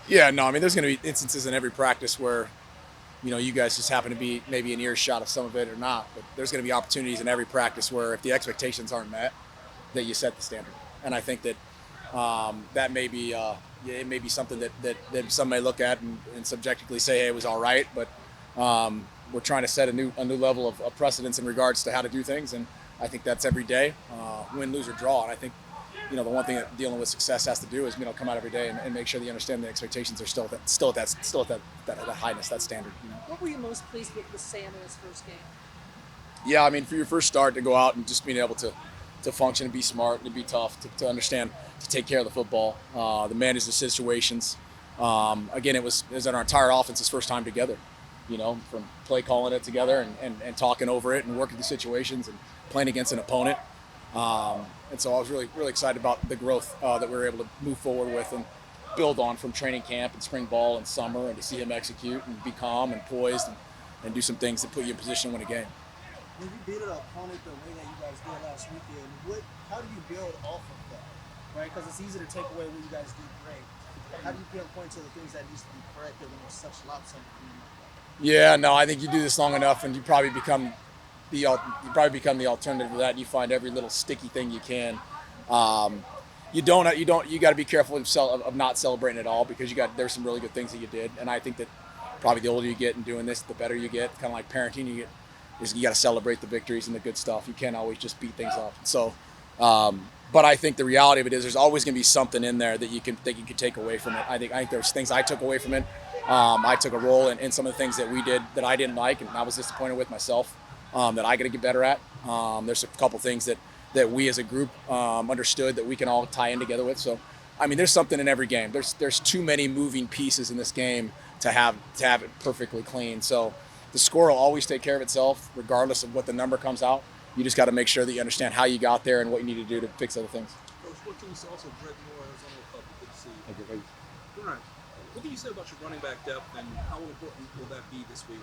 Yeah, no, I mean, there's going to be instances in every practice where, you guys just happen to be maybe an earshot of some of it or not. But there's going to be opportunities in every practice where if the expectations aren't met, that you set the standard. And I think that that may be yeah, it may be something that some may look at and subjectively say, hey, it was all right, but we're trying to set a new level of precedence in regards to how to do things, and I think that's every day, win, lose, or draw. And I think the one thing that dealing with success has to do is come out every day and make sure that you understand the expectations are still at that highness, that standard. What were you most pleased with Sam in his first game? Yeah, I mean, for your first start to go out and just being able to function and be smart and to be tough, to understand, to take care of the football, the manage the situations. Again, it was our entire offense's first time together, from play calling it together and talking over it and working the situations and playing against an opponent. And so I was really, really excited about the growth that we were able to move forward with and build on from training camp and spring ball and summer, and to see him execute and be calm and poised and do some things that put you in position to win a game. When you beat an opponent the way that you guys did last weekend, how do you build off of that? Right? Because it's easy to take away what you guys did great. How do you pinpoint to the things that needs to be corrected when there's such lots of them like that? Yeah, no, I think you do this long enough, and you probably become the alternative to that. And you find every little sticky thing you can. You got to be careful of not celebrating at all, because there's some really good things that you did, and I think that probably the older you get in doing this, the better you get. Kind of like parenting, you got to celebrate the victories and the good stuff. You can't always just beat things up. So, but I think the reality of it is there's always going to be something in there that you can take away from it. I think there's things I took away from it. I took a role in some of the things that we did that I didn't like, and I was disappointed with myself, that I got to get better at. There's a couple things that we as a group understood that we can all tie in together with. So, I mean, there's something in every game. There's too many moving pieces in this game to have it perfectly clean. So the score will always take care of itself, regardless of what the number comes out. You just got to make sure that you understand how you got there and what you need to do to fix other things. Coach, what can you say also, Brett Moore, Arizona Club, good to see you. Thank you. All right. What can you say about your running back depth, and how important will that be this week?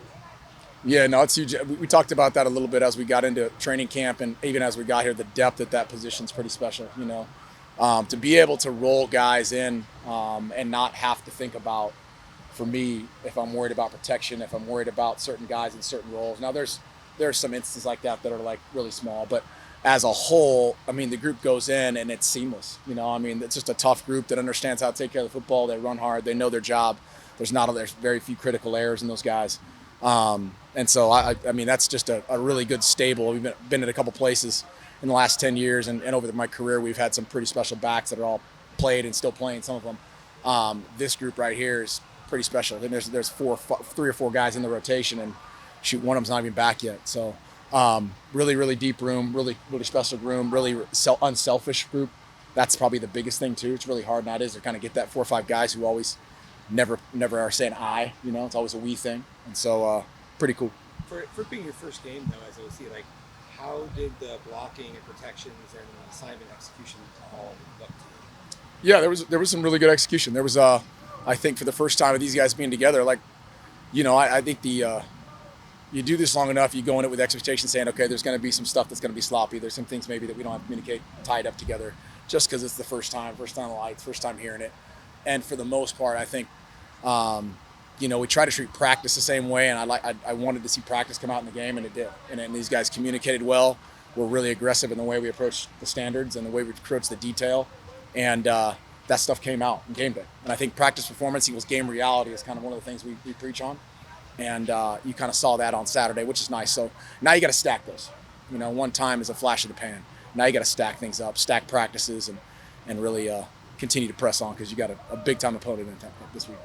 Yeah, no, it's huge. We talked about that a little bit as we got into training camp, and even as we got here, the depth at that position is pretty special. To be able to roll guys in and not have to think about, for me, if I'm worried about protection, if I'm worried about certain guys in certain roles. Now, there's some instances like that are like really small, but as a whole, I mean, the group goes in and it's seamless. I mean, it's just a tough group that understands how to take care of the football. They run hard. They know their job. There's very few critical errors in those guys. And so, I mean, that's just a really good stable. We've been at a couple places in the last 10 years, and over my career, we've had some pretty special backs that are all played and still playing, some of them. This group right here is pretty special. And there's 3 or 4 guys in the rotation, and shoot, one of them's not even back yet. So really, really deep room, really, really special room, really unselfish group. That's probably the biggest thing too. It's really hard nowadays to kind of get that 4 or 5 guys who always never are saying I. It's always a we thing, and so pretty cool. For being your first game, though, as OC, like, how did the blocking and protections and assignment execution all look to you? Yeah, there was some really good execution. There was I think for the first time of these guys being together, like, I think you do this long enough, you go in it with expectations saying, okay, there's going to be some stuff that's going to be sloppy. There's some things maybe that we don't have to communicate tied up together, just because it's the first time lights, first time hearing it. And for the most part, I think, we try to treat practice the same way, and I wanted to see practice come out in the game, and it did. And these guys communicated well. We're really aggressive in the way we approach the standards and the way we approach the detail, and that stuff came out in game day. And I think practice performance equals game reality is kind of one of the things we preach on, and you kind of saw that on Saturday, which is nice. So now you got to stack those. One time is a flash of the pan. Now you got to stack things up, stack practices, and really continue to press on, because you got a big time opponent this week.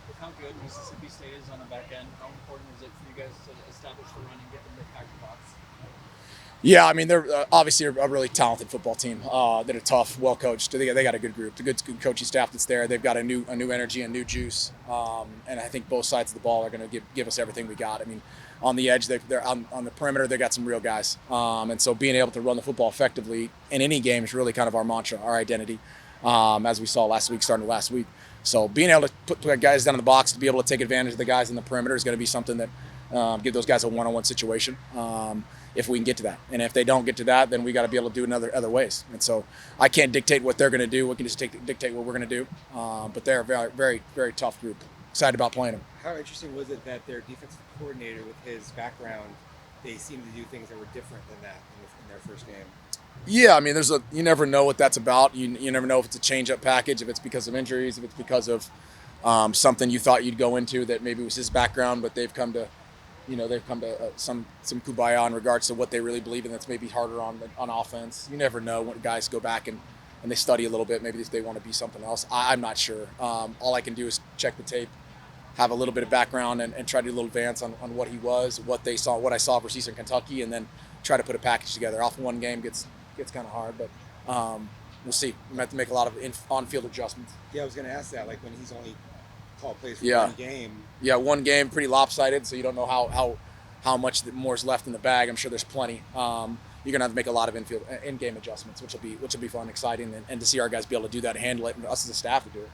With how good Mississippi State is on the back end, how important is it for you guys to establish the run and get them to pack the box? Yeah, I mean, they're obviously a really talented football team that are tough, well coached. They got a good group, a good coaching staff that's there. They've got a new energy and new juice, and I think both sides of the ball are going to give us everything we got. I mean, on the edge, they're on the perimeter. They got some real guys, and so being able to run the football effectively in any game is really kind of our mantra, our identity, as we saw starting last week. So being able to put guys down in the box to be able to take advantage of the guys in the perimeter is going to be something that give those guys a one-on-one situation. if we can get to that. And if they don't get to that, then we got to be able to do it in other ways. And so I can't dictate what they're going to do. We can just dictate what we're going to do. But they're a very, very, very tough group. Excited about playing them. How interesting was it that their defensive coordinator, with his background, they seemed to do things that were different than that in their first game? Yeah, I mean, you never know what that's about. You never know if it's a change-up package, if it's because of injuries, if it's because of something you thought you'd go into that maybe was his background, but they've come to some kumbaya in regards to what they really believe in. That's maybe harder on offense. You never know when guys go back and they study a little bit. Maybe they want to be something else. I'm not sure. All I can do is check the tape, have a little bit of background, and try to do a little advance on what he was, what I saw versus Eastern Kentucky, and then try to put a package together. Off one game gets kind of hard, but we'll see. We might have to make a lot of on-field adjustments. Yeah, I was going to ask that. Like when he's only called plays for one game. Yeah, one game, pretty lopsided, so you don't know how much more is left in the bag. I'm sure there's plenty. You're gonna have to make a lot of in-game adjustments, which will be fun, exciting, and to see our guys be able to do that, handle it, and us as a staff to do it.